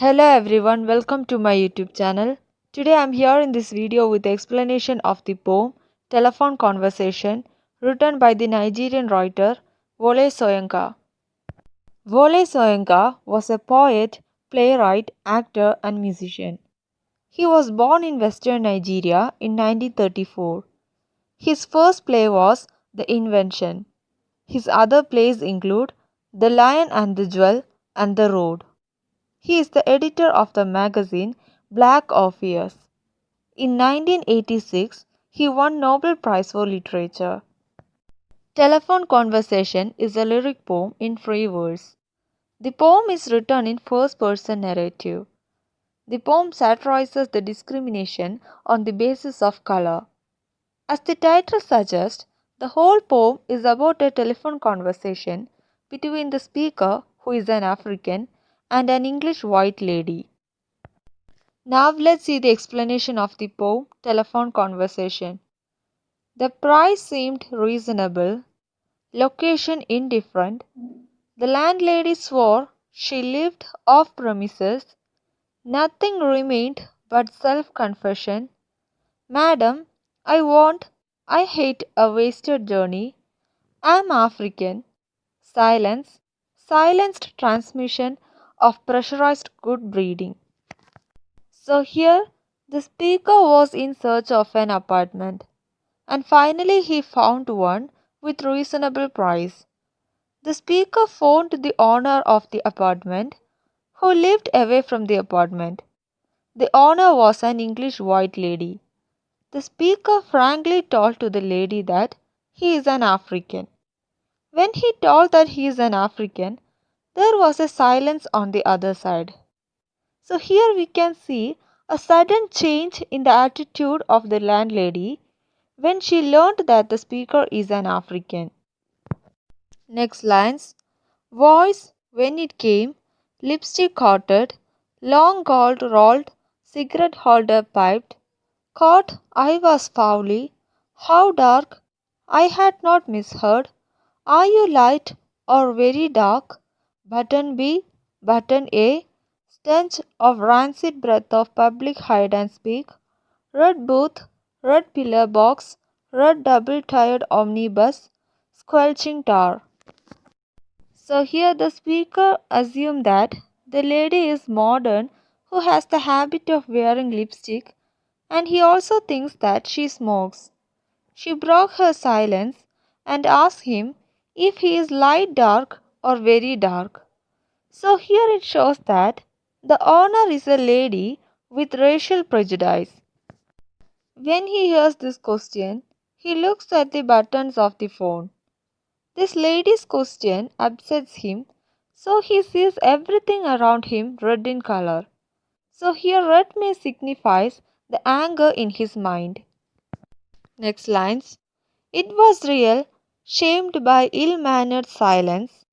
Hello everyone, welcome to my YouTube channel. Today I am here in this video with the explanation of the poem Telephone Conversation written by the Nigerian writer Wole Soyinka. Wole Soyinka was a poet, playwright, actor and musician. He was born in western Nigeria in 1934. His first play was The Invention. His other plays include The Lion and the Jewel and The Road. He is the editor of the magazine Black Orpheus. In 1986, he won Nobel Prize for Literature. Telephone Conversation is a lyric poem in free verse. The poem is written in first-person narrative. The poem satirizes the discrimination on the basis of color. As the title suggests, the whole poem is about a telephone conversation between the speaker, who is an African, and an English white lady. Now let's see the explanation of the poem Telephone Conversation. The price seemed reasonable, location indifferent. The landlady swore she lived off premises. Nothing remained but self-confession. Madam, I hate a wasted journey. I'm African. Silence, silenced transmission of pressurized good breeding. So here, the speaker was in search of an apartment, and finally he found one with reasonable price. The speaker phoned the owner of the apartment, who lived away from the apartment. The owner was an English white lady. The speaker frankly told to the lady that he is an African. When he told that he is an African, there was a silence on the other side. So here we can see a sudden change in the attitude of the landlady when she learned that the speaker is an African. Next lines. Voice when it came, lipstick coated, long gold rolled, cigarette holder piped, caught I was foully, how dark, I had not misheard, are you light or very dark? Button B, button A, stench of rancid breath of public hide and speak, red booth, red pillar box, red double-tired omnibus, squelching tar. So here the speaker assumed that the lady is modern who has the habit of wearing lipstick, and he also thinks that she smokes. She broke her silence and asked him if he is light dark or very dark. So here it shows that the owner is a lady with racial prejudice. When he hears this question, he looks at the buttons of the phone. This lady's question upsets him, so he sees everything around him red in color. So here red may signifies the anger in his mind. Next lines. It was real, shamed by ill-mannered silence.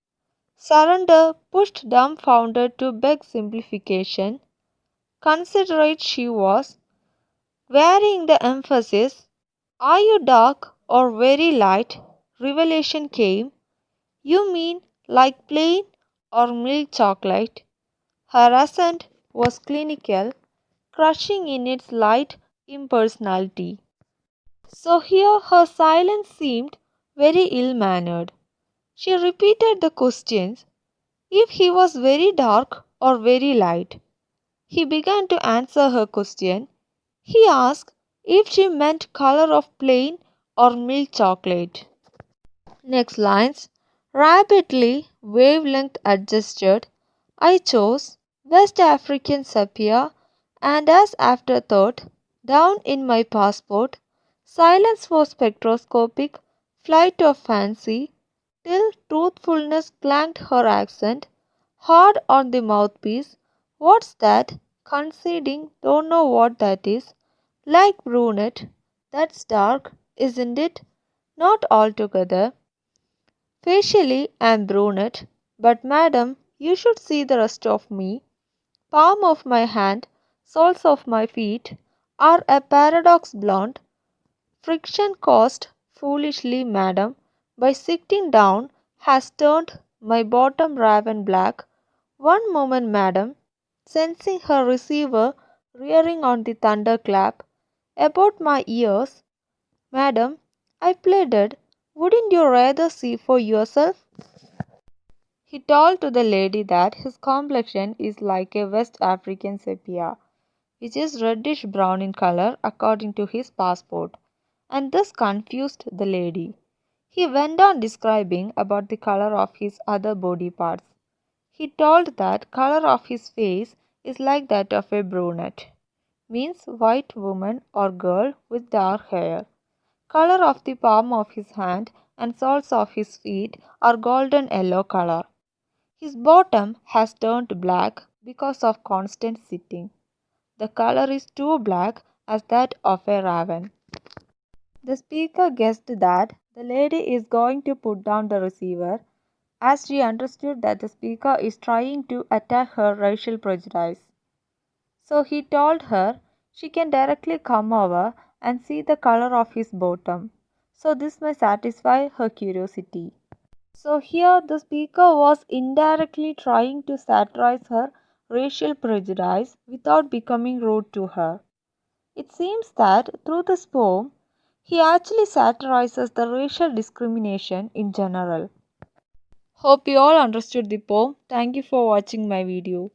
Surrender pushed dumbfounded to beg simplification. Considerate she was, varying the emphasis. Are you dark or very light? Revelation came. You mean like plain or milk chocolate? Her accent was clinical, crushing in its light impersonality. So here her silence seemed very ill-mannered. She repeated the questions, if he was very dark or very light. He began to answer her question. He asked if she meant color of plain or milk chocolate. Next lines. Rapidly, wavelength adjusted, I chose West African sepia, and as afterthought, down in my passport, silence for spectroscopic flight of fancy, till truthfulness clanged her accent, hard on the mouthpiece. What's that? Conceding, don't know what that is. Like brunette, that's dark, isn't it? Not altogether. Facially I am brunette, but madam, you should see the rest of me. Palm of my hand, soles of my feet are a paradox blonde. Friction caused foolishly, madam, by sitting down has turned my bottom raven black. One moment, madam. sensing her receiver rearing on the thunderclap. About my ears, madam, I pleaded, wouldn't you rather see for yourself? He told to the lady that his complexion is like a West African sepia, which is reddish brown in color according to his passport, and this confused the lady. He went on describing about the color of his other body parts. He told that color of his face is like that of a brunette, means white woman or girl with dark hair. Color of the palm of his hand and soles of his feet are golden yellow color. His bottom has turned black because of constant sitting. The color is too black as that of a raven. The speaker guessed that the lady is going to put down the receiver as she understood that the speaker is trying to attack her racial prejudice. So he told her she can directly come over and see the color of his bottom. So this may satisfy her curiosity. So here the speaker was indirectly trying to satirize her racial prejudice without becoming rude to her. It seems that through this poem, he actually satirizes the racial discrimination in general. Hope you all understood the poem. Thank you for watching my video.